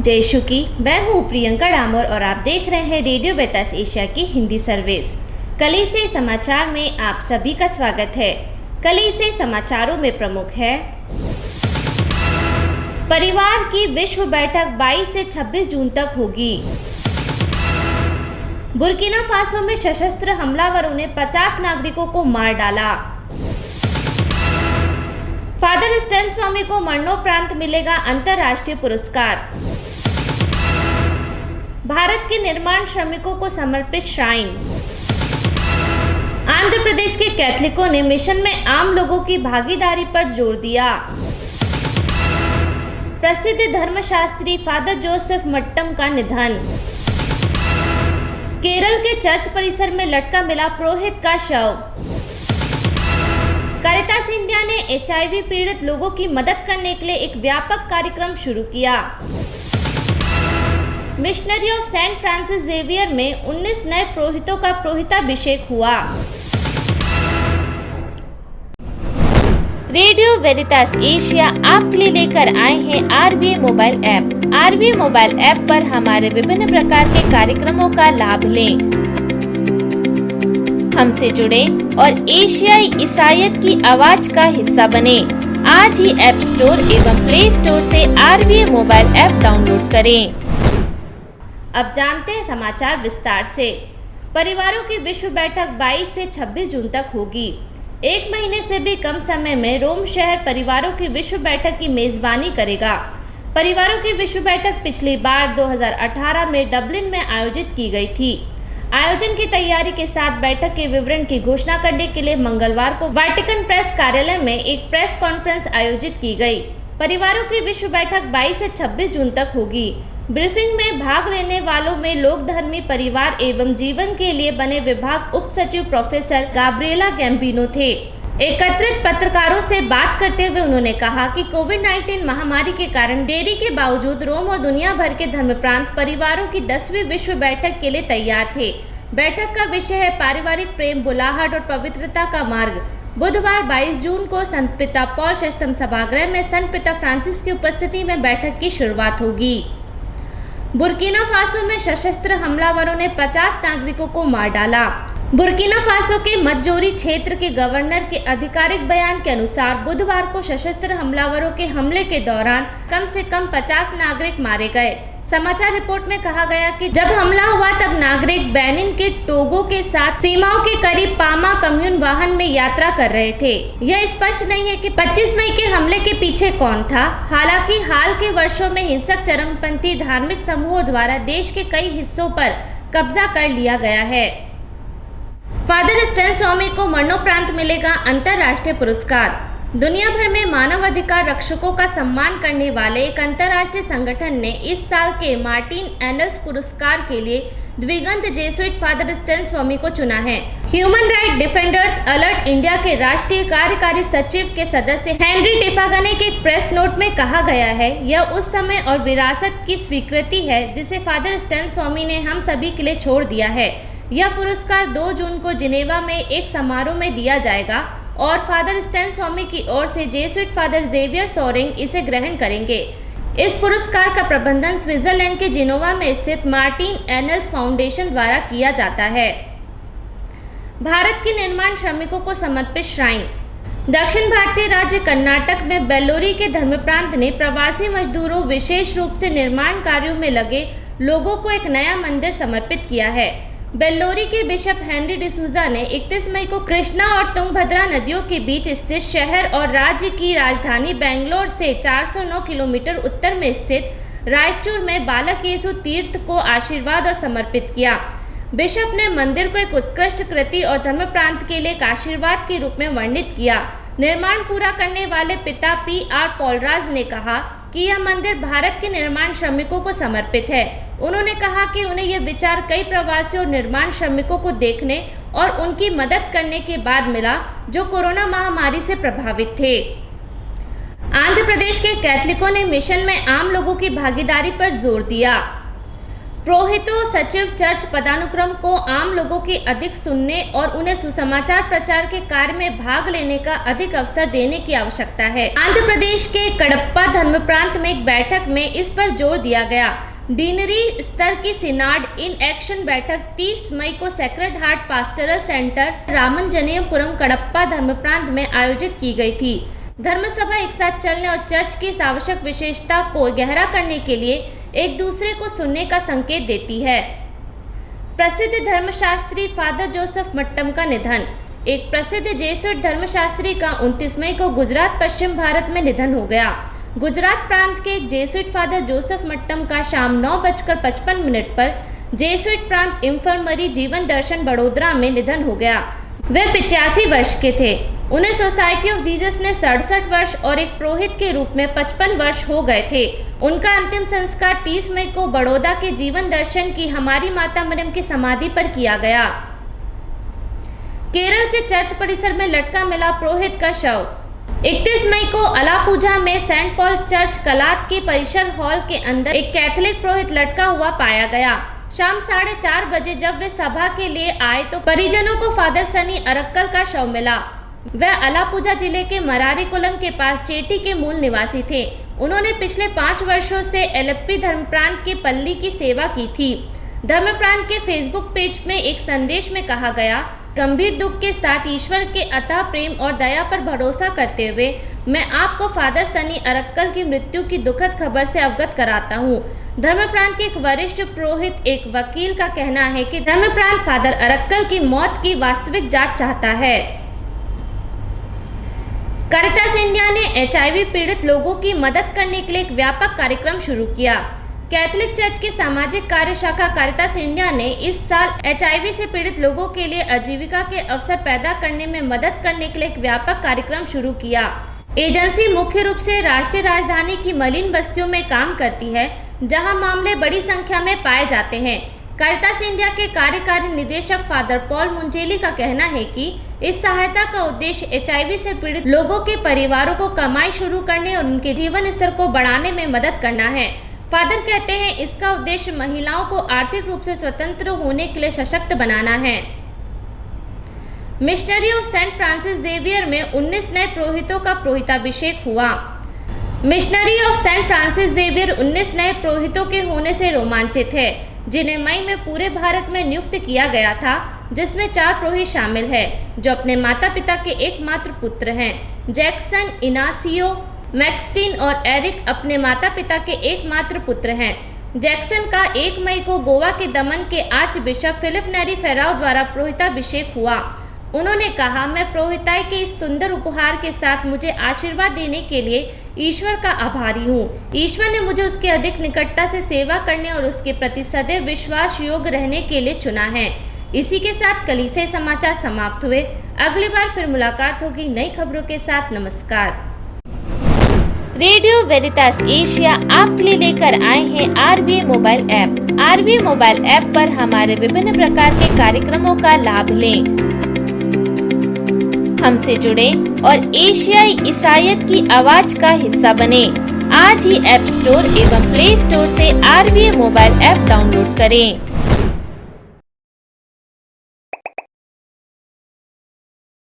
जय यीशु की। मैं हूँ प्रियंका डामोर और आप देख रहे हैं रेडियो वेरितास एशिया की हिंदी सर्विस। कलीसिया समाचार में आप सभी का स्वागत है। कलीसिया समाचारों में प्रमुख है, परिवार की विश्व बैठक 22 से 26 जून तक होगी। बुर्किना फासो में सशस्त्र हमलावरों ने 50 नागरिकों को मार डाला। फादर स्टैन स्वामी को मरणोपरांत मिलेगा अंतर्राष्ट्रीय पुरस्कार। भारत के निर्माण श्रमिकों को समर्पित श्राइन। आंध्र प्रदेश के कैथलिकों ने मिशन में आम लोगों की भागीदारी पर जोर दिया। प्रसिद्ध धर्मशास्त्री फादर जोसेफ मट्टम का निधन। केरल के चर्च परिसर में लटका मिला पुरोहित का शव। कैरिटास इंडिया ने HIV पीड़ित लोगों की मदद करने के लिए एक व्यापक कार्यक्रम शुरू किया। Missionary of Saint Francis Xavier में 19 नए पुरोहितों का पुरोहिताभिषेक हुआ। रेडियो वेरितास एशिया आपके लिए लेकर आए हैं RVA mobile app. RVA mobile app पर हमारे विभिन्न प्रकार के कार्यक्रमों का लाभ लें, हमसे जुड़े और एशियाई ईसाईयत की आवाज का हिस्सा बने। आज ही ऐप स्टोर एवं प्ले स्टोर से RVA मोबाइल ऐप डाउनलोड करें। अब जानते हैं समाचार विस्तार से। परिवारों की विश्व बैठक 22 से 26 जून तक होगी। एक महीने से भी कम समय में रोम शहर परिवारों की विश्व बैठक की मेजबानी करेगा। परिवारों की विश्व बैठक पिछली बार 2018 में डबलिन में आयोजित की गई थी। आयोजन की तैयारी के साथ बैठक के विवरण की घोषणा करने के लिए मंगलवार को वाटिकन प्रेस कार्यालय में एक प्रेस कॉन्फ्रेंस आयोजित की गई। परिवारों की विश्व बैठक 22 से 26 जून तक होगी। ब्रीफिंग में भाग लेने वालों में लोकधर्मी परिवार एवं जीवन के लिए बने विभाग उप सचिव प्रोफेसर गाब्रिएला गैम्बिनो थे। एकत्रित पत्रकारों से बात करते हुए उन्होंने कहा कि कोविड-19 महामारी के कारण देरी के बावजूद रोम और दुनिया भर के धर्मप्रांत परिवारों की 10वीं विश्व बैठक के लिए तैयार थे। बैठक का विषय है पारिवारिक प्रेम, बुलाहट और पवित्रता का मार्ग। बुधवार 22 जून को संत पिता पॉल VI सभागृह में संत पिता फ्रांसिस की उपस्थिति में बैठक की शुरुआत होगी। बुर्किना फासो में सशस्त्र हमलावरों ने 50 नागरिकों को मार डाला। बुर्किना फासो के मजोरी क्षेत्र के गवर्नर के आधिकारिक बयान के अनुसार बुधवार को सशस्त्र हमलावरों के हमले के दौरान कम से कम 50 नागरिक मारे गए। समाचार रिपोर्ट में कहा गया कि जब हमला हुआ तब नागरिक बेनिन के टोगो के साथ सीमाओं के करीब पामा कम्यून वाहन में यात्रा कर रहे थे। यह स्पष्ट नहीं है कि 25 मई के हमले के पीछे कौन था। हालांकि हाल के वर्षों में हिंसक चरमपंथी धार्मिक समूहों द्वारा देश के कई हिस्सों पर कब्जा कर लिया गया है। फादर स्टैन स्वामी को मरणोपरांत मिलेगा अंतर्राष्ट्रीय पुरस्कार। दुनिया भर में मानवाधिकार रक्षकों का सम्मान करने वाले एक अंतर्राष्ट्रीय संगठन ने इस साल के मार्टिन एनल्स पुरस्कार के लिए द्विगंत जेसुइट फादर स्टैन स्वामी को चुना है। Human right defenders alert India के राष्ट्रीय कार्यकारी सचिव के सदस्य हेनरी टिफागने के एक प्रेस नोट में कहा गया है, यह उस समय और विरासत की स्वीकृति है जिसे फादर स्टैन स्वामी ने हम सभी के लिए छोड़ दिया है। यह पुरस्कार 2 जून को जिनेवा में एक समारोह में दिया जाएगा और फादर स्टैन स्वामी की ओर से जेसुइट फादर जेवियर सोरेंग इसे ग्रहण करेंगे। इस पुरस्कार का प्रबंधन स्विट्जरलैंड के जिनोवा में स्थित मार्टिन एनल्स फाउंडेशन द्वारा किया जाता है। भारत के निर्माण श्रमिकों को समर्पित श्राइन। दक्षिण भारतीय राज्य कर्नाटक में बेल्लोरी के धर्मप्रांत ने प्रवासी मजदूरों, विशेष रूप से निर्माण कार्यों में लगे लोगों को एक नया मंदिर समर्पित किया है। बेल्लोरी के बिशप हेनरी डिसूजा ने 31 मई को कृष्णा और तुंगभद्रा नदियों के बीच स्थित शहर और राज्य की राजधानी बेंगलोर से 409 किलोमीटर उत्तर में स्थित रायचूर में बालक यीशु तीर्थ को आशीर्वाद और समर्पित किया। बिशप ने मंदिर को एक उत्कृष्ट कृति और धर्म प्रांत के लिए एक आशीर्वाद के रूप में वर्णित किया। निर्माण पूरा करने वाले पिता PR पॉलराज ने कहा कि यह मंदिर भारत के निर्माण श्रमिकों को समर्पित है। उन्होंने कहा कि उन्हें यह विचार कई प्रवासी और निर्माण श्रमिकों को देखने और उनकी मदद करने के बाद मिला जो कोरोना महामारी से प्रभावित थे। आंध्र प्रदेश के कैथलिकों ने मिशन में आम लोगों की भागीदारी पर जोर दिया। पुरोहितों, सचिव, चर्च पदानुक्रम को आम लोगों की अधिक सुनने और उन्हें सुसमाचार प्रचार के कार्य में भाग लेने का अधिक अवसर देने की आवश्यकता है। आंध्र प्रदेश के कडप्पा धर्म प्रांत में एक बैठक में इस पर जोर दिया गया। डीनरी स्तर की सिनाड इन एक्शन बैठक 30 मई को sacred heart pastoral centre Ramanjaneyapuram Kadapa धर्म प्रांत में आयोजित की गई थी। धर्मसभा एक साथ चलने और चर्च की इस आवश्यक विशेषता को गहरा करने के लिए एक दूसरे को सुनने का संकेत देती है। प्रसिद्ध धर्मशास्त्री फादर जोसेफ मट्टम का निधन। एक प्रसिद्ध जेसुइट धर्मशास्त्री का 29 मई को गुजरात पश्चिम भारत में निधन हो गया। गुजरात प्रांत के एक जेसुइट फादर जोसेफ मट्टम का शाम 9:55 पर जेसुइट प्रांत इंफर्मरी जीवन दर्शन बड़ोदरा में निधन हो गया। वे 85 वर्ष के थे। उन्हें सोसाइटी ऑफ जीसस ने 67 वर्ष और एक पुरोहित के रूप में 55 वर्ष हो गए थे। उनका अंतिम संस्कार 30 मई को बड़ौदा के जीवन दर्शन की हमारी माता मरियम की समाधि पर किया गया। केरल के चर्च परिसर में लटका मिला पुरोहित का शव। 31 मई को अलापुझा में सेंट पॉल चर्च कलात के परिसर हॉल के अंदर एक कैथोलिक पुरोहित लटका हुआ पाया गया। शाम 4:30 बजे जब वे सभा के लिए आए तो परिजनों को फादर सनी अरक्कल का शव मिला। वह अलापुझा जिले के मरारीकुलम के पास चेटी के मूल निवासी थे। उन्होंने पिछले 5 वर्षों से एलेप्पी धर्म प्रांत के पल्ली की सेवा की थी। धर्म प्रांत के फेसबुक पेज में एक संदेश में कहा गया, गंभीर दुख के साथ ईश्वर के अथाह प्रेम और दया पर भरोसा करते हुए मैं आपको फादर सनी अरक्कल की मृत्यु की दुखद खबर से अवगत कराता हूँ। धर्म प्रांत के एक वरिष्ठ पुरोहित एक वकील का कहना है कि धर्म प्रांत फादर अरक्कल की मौत की वास्तविक जांच चाहता है। कैरिटास इंडिया ने HIV पीड़ित लोगों की मदद करने के लिए एक व्यापक कार्यक्रम शुरू किया। कैथोलिक चर्च की सामाजिक कार्य शाखा कैरिटास इंडिया ने इस साल HIV से पीड़ित लोगों के लिए आजीविका के अवसर पैदा करने में मदद करने के लिए एक व्यापक कार्यक्रम शुरू किया। एजेंसी मुख्य रूप से राष्ट्रीय राजधानी की मलिन बस्तियों में काम करती है, जहां मामले बड़ी संख्या में पाए जाते हैं। कैरिटास इंडिया के कार्यकारी निदेशक फादर पॉल मुंजेली का कहना है कि इस सहायता का उद्देश्य HIV से पीड़ित लोगों के परिवारों को कमाई शुरू करने और उनके जीवन स्तर को बढ़ाने में मदद करना है। फादर कहते हैं, इसका उद्देश्य महिलाओं को आर्थिक रूप से स्वतंत्र होने के लिए सशक्त बनाना है। Missionary of Saint Francis Xavier में 19 नए पुरोहितों का पुरोहिताभिषेक हुआ। Missionary of Saint Francis Xavier 19 नए पुरोहितों के होने से रोमांचित है, जिन्हें मई में पूरे भारत में नियुक्त किया गया था, जिसमें 4 पुरोहित शामिल हैं, जो अपने माता पिता के एकमात्र पुत्र हैं। जैक्सन, इनासियो, मैक्सटिन और एरिक अपने माता पिता के एकमात्र पुत्र हैं। जैक्सन का 1 मई को गोवा के दमन के आर्च बिशप फिलिप नेरी फेराव द्वारा पुरोहिताभिषेक हुआ। उन्होंने कहा, मैं पुरोहिताई के इस सुंदर उपहार के साथ मुझे आशीर्वाद देने के लिए ईश्वर का आभारी हूँ। ईश्वर ने मुझे उसके अधिक निकटता से सेवा करने और उसके प्रति सदैव विश्वास योग्य रहने के लिए चुना है। इसी के साथ कलीसिया समाचार समाप्त हुए। अगली बार फिर मुलाकात होगी नई खबरों के साथ। नमस्कार। रेडियो वेरितास एशिया आपके लिए लेकर आए हैं RVA mobile app. RVA mobile app पर हमारे विभिन्न प्रकार के कार्यक्रमों का लाभ लें, हमसे जुड़े और एशियाई ईसाईयत की आवाज का हिस्सा बने। आज ही ऐप स्टोर एवं प्ले स्टोर से RVA मोबाइल ऐप डाउनलोड करें।